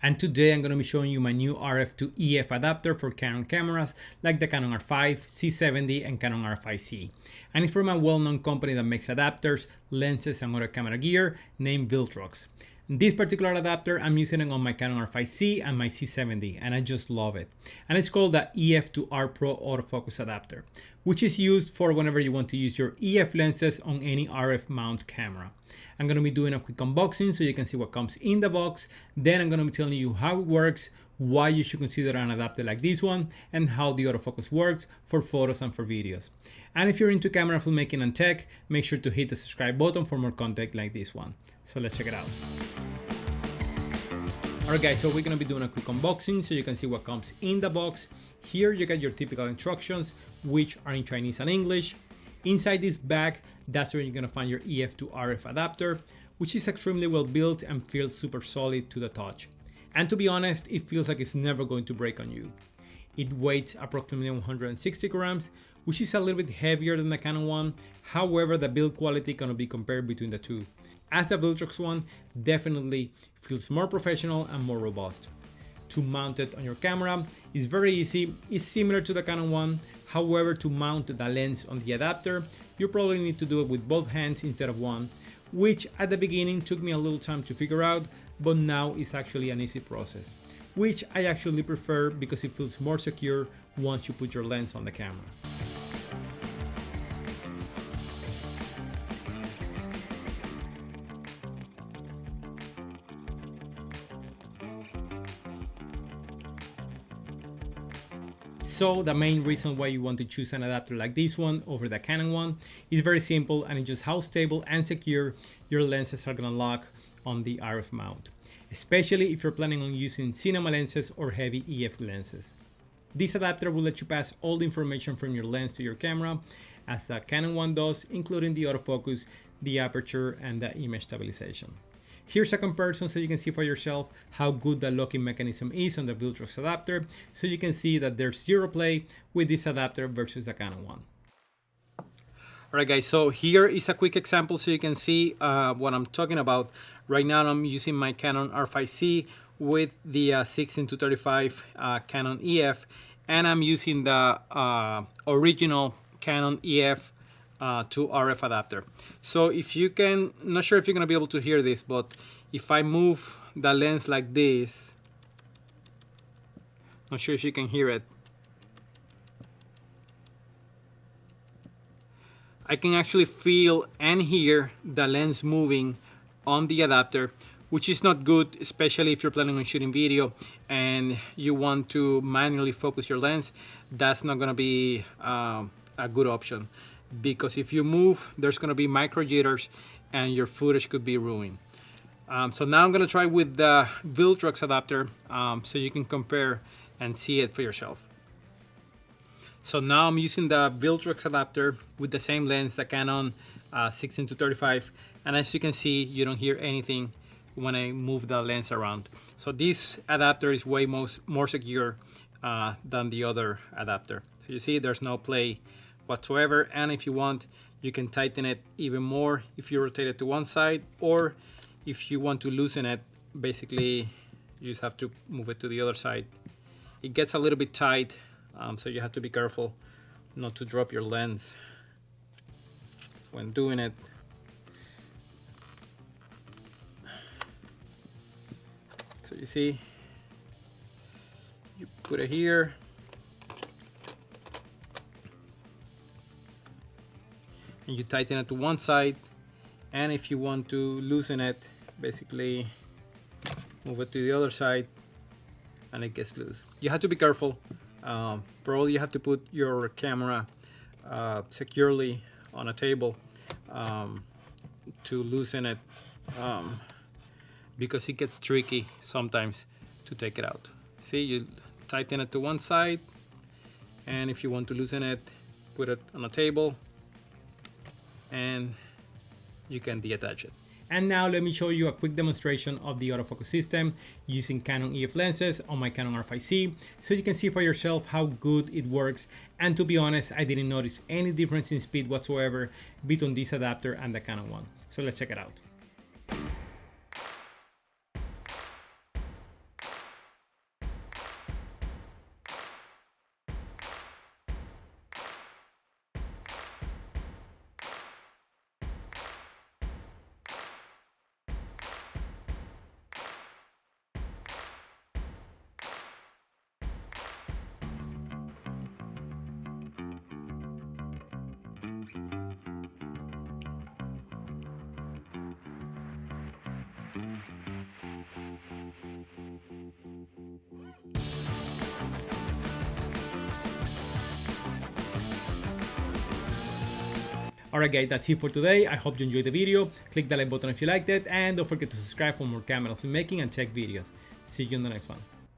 And today I'm going to be showing you my new RF to EF adapter for Canon cameras like the Canon R5 C70 and Canon R5c. And it's from a well-known company that makes adapters, lenses and other camera gear named Viltrox. This particular adapter I'm using it on my Canon R5c and my C70 and I just love it. And it's called the EF to R Pro autofocus adapter, which is used for whenever you want to use your EF lenses on any RF mount camera. I'm going to be doing a quick unboxing so you can see what comes in the box. Then I'm going to be telling you how it works, why you should consider an adapter like this one, and how the autofocus works for photos and for videos. And if you're into camera filmmaking and tech, make sure to hit the subscribe button for more content like this one. So let's check it out. Alright guys, so we're going to be doing a quick unboxing so you can see what comes in the box. Here you get your typical instructions, which are in Chinese and English. Inside this bag, that's where you're going to find your EF to RF adapter, which is extremely well built and feels super solid to the touch. And to be honest, it feels like it's never going to break on you. It weighs approximately 160 grams, which is a little bit heavier than the Canon one. However, the build quality cannot be compared between the two, as the Viltrox one definitely feels more professional and more robust. To mount it on your camera is very easy. It's similar to the Canon one. However, to mount the lens on the adapter, you probably need to do it with both hands instead of one, which at the beginning took me a little time to figure out, but now it's actually an easy process, which I actually prefer because it feels more secure once you put your lens on the camera. So the main reason why you want to choose an adapter like this one over the Canon one is very simple, and it's just how stable and secure your lenses are going to lock on the RF mount, especially if you're planning on using cinema lenses or heavy EF lenses. This adapter will let you pass all the information from your lens to your camera as the Canon one does, including the autofocus, the aperture, and the image stabilization. Here's a comparison so you can see for yourself how good the locking mechanism is on the Viltrox adapter, so you can see that there's zero play with this adapter versus the Canon one. Alright guys, so here is a quick example so you can see what I'm talking about. Right now I'm using my Canon R5c with the 16-35 Canon EF, and I'm using the original Canon EF to RF adapter. So if you can, not sure if you're gonna be able to hear this, but if I move the lens like this, not sure if you can hear it. I can actually feel and hear the lens moving on the adapter, which is not good, especially if you're planning on shooting video and you want to manually focus your lens. That's not gonna be a good option, because if you move, there's going to be micro jitters and your footage could be ruined. So now I'm going to try with the Viltrox adapter so you can compare and see it for yourself. So now I'm using the Viltrox adapter with the same lens, the Canon 16-35, and as you can see, you don't hear anything when I move the lens around. So this adapter is way more secure than the other adapter. So you see there's no play whatsoever, and if you want, you can tighten it even more if you rotate it to one side, or if you want to loosen it, basically you just have to move it to the other side. It gets a little bit tight, so you have to be careful not to drop your lens when doing it. So you see, you put it here, and you tighten it to one side, and if you want to loosen it, basically move it to the other side and it gets loose. You have to be careful. Probably you have to put your camera securely on a table to loosen it, because it gets tricky sometimes to take it out. See, you tighten it to one side, and if you want to loosen it, put it on a table and you can deattach it. And now let me show you a quick demonstration of the autofocus system using Canon EF lenses on my Canon R5c, so you can see for yourself how good it works. And to be honest, I didn't notice any difference in speed whatsoever between this adapter and the Canon one. So let's check it out. Alright guys, that's it for today. I hope you enjoyed the video. Click the like button if you liked it, and don't forget to subscribe for more camera filmmaking and tech videos. See you in the next one.